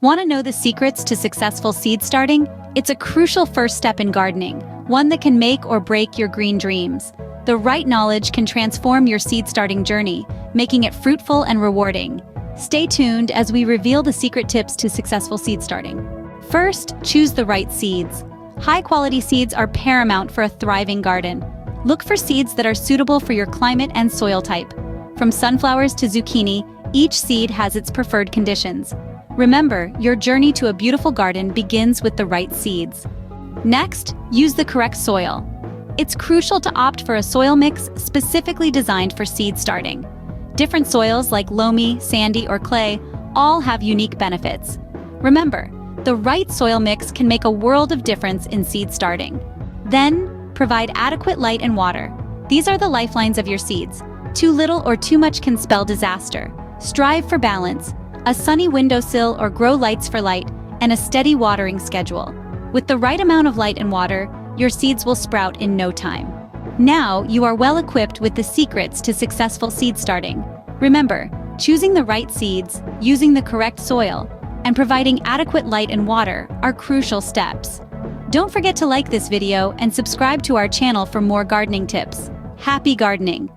Want to know the secrets to successful seed starting? It's a crucial first step in gardening, one that can make or break your green dreams. The right knowledge can transform your seed starting journey, making it fruitful and rewarding. Stay tuned as we reveal the secret tips to successful seed starting. First, choose the right seeds. High-quality seeds are paramount for a thriving garden. Look for seeds that are suitable for your climate and soil type. From sunflowers to zucchini, each seed has its preferred conditions. Remember, your journey to a beautiful garden begins with the right seeds. Next, use the correct soil. It's crucial to opt for a soil mix specifically designed for seed starting. Different soils like loamy, sandy, or clay all have unique benefits. Remember, the right soil mix can make a world of difference in seed starting. Then, provide adequate light and water. These are the lifelines of your seeds. Too little or too much can spell disaster. Strive for balance, a sunny windowsill or grow lights for light, and a steady watering schedule. With the right amount of light and water, your seeds will sprout in no time. Now, you are well equipped with the secrets to successful seed starting. Remember, choosing the right seeds, using the correct soil, and providing adequate light and water are crucial steps. Don't forget to like this video and subscribe to our channel for more gardening tips. Happy gardening!